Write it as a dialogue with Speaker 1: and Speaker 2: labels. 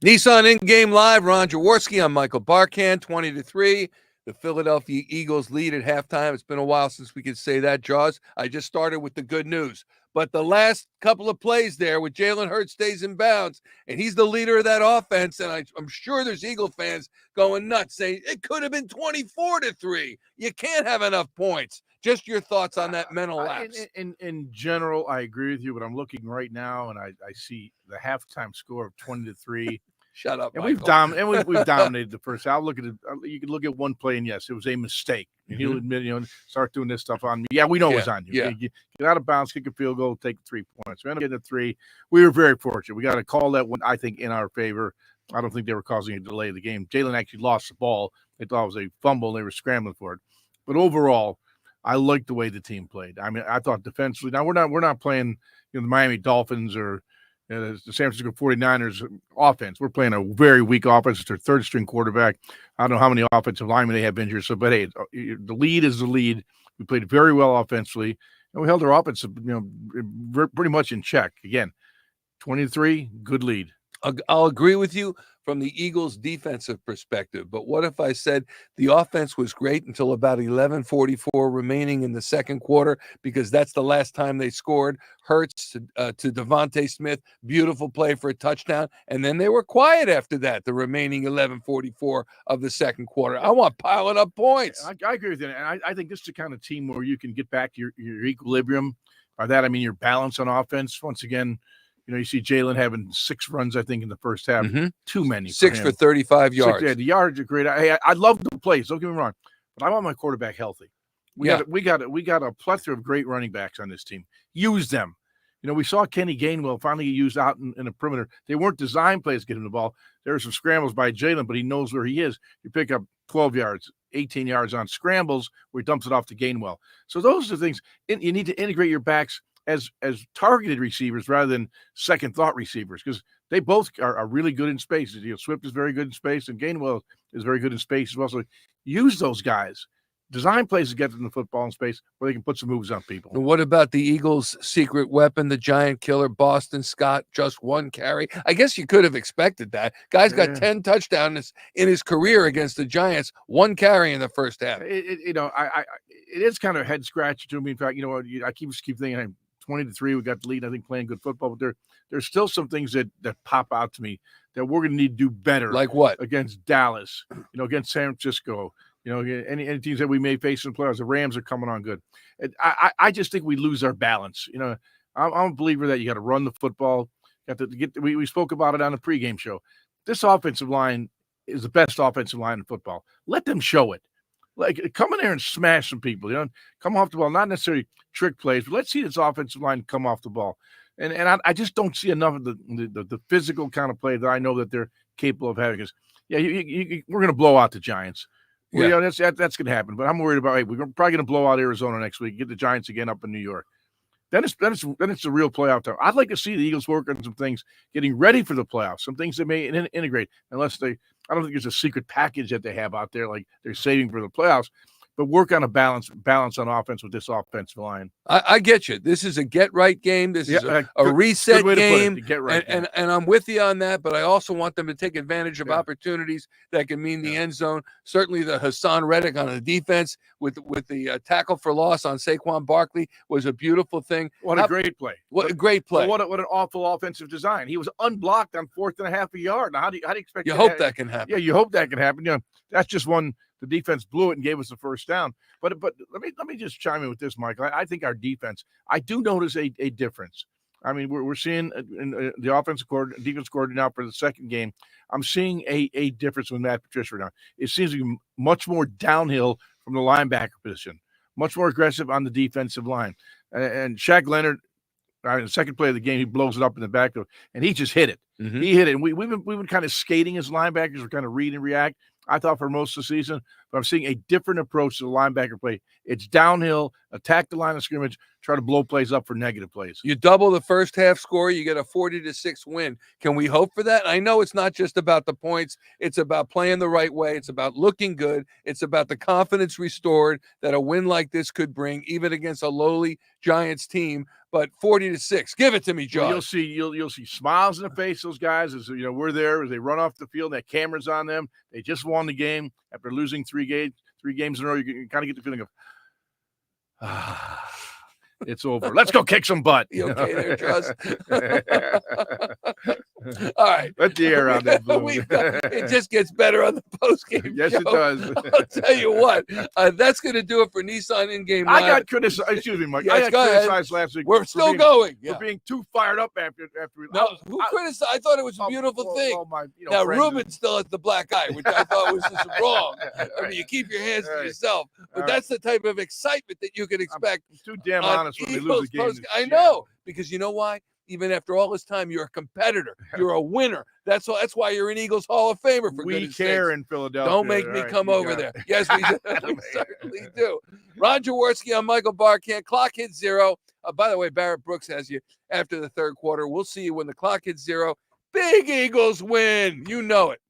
Speaker 1: Nissan in-game live. Ron Jaworski. I'm Michael Barkann. 20-3. The Philadelphia Eagles lead at halftime. It's been a while since we could say that, Jaws. I just started with the good news. But the last couple of plays there with Jalen Hurts stays in bounds, and he's the leader of that offense, and I'm sure there's Eagle fans going nuts saying it could have been 24-3. You can't have enough points. Just your thoughts on that mental lapse.
Speaker 2: In general, I agree with you, but I'm looking right now, and I see the halftime score of 20-3.
Speaker 1: Shut up,
Speaker 2: and
Speaker 1: Michael.
Speaker 2: we've dominated the first. I'll look at it. You can look at one play, and yes, it was a mistake. And he'll admit, start doing this stuff on me. Yeah, we know it was on you.
Speaker 1: Yeah.
Speaker 2: Get out of bounds, kick a field goal, take 3 points. We ended up getting a 3. We were very fortunate. We got to call that one, I think, in our favor. I don't think they were causing a delay of the game. Jalen actually lost the ball. They thought it was a fumble. They were scrambling for it. But overall, I liked the way the team played. I mean, I thought defensively. Now we're not playing the Miami Dolphins or the San Francisco 49ers offense. We're playing a very weak offense. It's their third string quarterback. I don't know how many offensive linemen they have injured. So, but hey, the lead is the lead. We played very well offensively, and we held our offense, pretty much in check. Again, 23, good lead.
Speaker 1: I'll agree with you from the Eagles' defensive perspective, but what if I said the offense was great until about 11:44 remaining in the second quarter, because that's the last time they scored. Hurts to Devontae Smith, beautiful play for a touchdown, and then they were quiet after that, the remaining 11:44 of the second quarter. I want piling up points.
Speaker 2: I agree with you, and I think this is the kind of team where you can get back to your equilibrium. By that, I mean your balance on offense. Once again, you see Jalen having 6 runs, I think, in the first half.
Speaker 1: Mm-hmm.
Speaker 2: Too many.
Speaker 1: 6 for 35 yards.
Speaker 2: The yards are great. I love the plays. Don't get me wrong, but I want my quarterback healthy. We got a plethora of great running backs on this team. Use them. We saw Kenny Gainwell finally get used out in a perimeter. They weren't designed plays to get him the ball. There were some scrambles by Jalen, but he knows where he is. You pick up 12 yards, 18 yards on scrambles where he dumps it off to Gainwell. So those are the things. You need to integrate your backs as targeted receivers rather than second thought receivers, because they both are really good in space. Swift is very good in space, and Gainwell is very good in space as well. So use those guys. Design plays to get them the football in space where they can put some moves on people.
Speaker 1: And what about the Eagles' secret weapon, the giant killer, Boston Scott, just 1 carry? I guess you could have expected that. Guy's got 10 touchdowns in his career against the Giants, 1 carry in the first half.
Speaker 2: It is kind of head scratcher to me. In fact, I keep thinking 20-3, we got the lead, I think, playing good football, but there's still some things that pop out to me that we're going to need to do better.
Speaker 1: Like what?
Speaker 2: Against Dallas, against San Francisco, any teams that we may face in the playoffs. The Rams are coming on good. I just think we lose our balance. I'm a believer that you got to run the football. We spoke about it on the pregame show. This offensive line is the best offensive line in football. Let them show it. Like, come in there and smash some people, come off the ball, not necessarily trick plays, but let's see this offensive line come off the ball. And I just don't see enough of the physical kind of play that I know that they're capable of having. Because, we're going to blow out the Giants. Yeah, that's going to happen. But I'm worried about, we're probably going to blow out Arizona next week, get the Giants again up in New York. Then it's the real playoff time. I'd like to see the Eagles work on some things, getting ready for the playoffs, some things they may integrate, unless I don't think there's a secret package that they have out there like they're saving for the playoffs, but work on a balance on offense with this offensive line.
Speaker 1: I get you. This is a get-right game. This is a reset game.
Speaker 2: Get right
Speaker 1: and I'm with you on that, but I also want them to take advantage of opportunities that can mean the end zone. Certainly the Hassan Reddick on the defense with the tackle for loss on Saquon Barkley was a beautiful thing.
Speaker 2: What a great play.
Speaker 1: What a great play.
Speaker 2: What an awful offensive design. He was unblocked on 4th and a half a yard. Now, how do you expect
Speaker 1: you hope that can happen?
Speaker 2: Yeah, you hope that can happen. That's just one. The defense blew it and gave us the first down. But let me just chime in with this, Michael. I think our defense, I do notice a difference. I mean, we're seeing in the defense coordinator now for the second game. I'm seeing a difference with Matt Patricia now. It seems to be much more downhill from the linebacker position, much more aggressive on the defensive line. And Shaq Leonard, in the second play of the game, he blows it up in the backfield, and he just hit it. Mm-hmm. He hit it. And we've been kind of skating as linebackers. We're kind of read and react, I thought, for most of the season. but I'm seeing a different approach to the linebacker play. It's downhill, attack the line of scrimmage, try to blow plays up for negative plays.
Speaker 1: You double the first half score, you get a 40-6 win. Can we hope for that? I know it's not just about the points. It's about playing the right way. It's about looking good. It's about the confidence restored that a win like this could bring, even against a lowly Giants team. But 40-6, give it to me, Joe.
Speaker 2: Well, you'll see smiles in the face of those guys as we're there as they run off the field. That cameras on them. They just won the game after losing three games in a row. You kind of get the feeling of it's over. Let's go kick some butt.
Speaker 1: You okay there, Joss? All right.
Speaker 2: Let the air out that balloon.
Speaker 1: It just gets better on the postgame
Speaker 2: Yes,
Speaker 1: show.
Speaker 2: it does.
Speaker 1: I'll tell you what. That's going to do it for Nissan in-game
Speaker 2: I
Speaker 1: live.
Speaker 2: got criticized. Excuse me, Mike.
Speaker 1: Yes,
Speaker 2: I got criticized last week.
Speaker 1: We're still going.
Speaker 2: For being too fired up after.
Speaker 1: No, who criticized? I thought it was a beautiful thing. Now, Ruben still has the black eye, which I thought was just wrong. I mean, you keep your hands to yourself. But that's the type of excitement that you can expect.
Speaker 2: I'm too damn honest when they lose the game.
Speaker 1: I know, because you know why? Even after all this time, you're a competitor. You're a winner. That's why you're an Eagles Hall of Famer. For
Speaker 2: we care in Philadelphia.
Speaker 1: Don't make me come over there. Yes, we do. We certainly do. Ron Jaworski, I'm Michael Barkann. Clock hits 0. By the way, Barrett Brooks has you after the third quarter. We'll see you when the clock hits 0. Big Eagles win. You know it.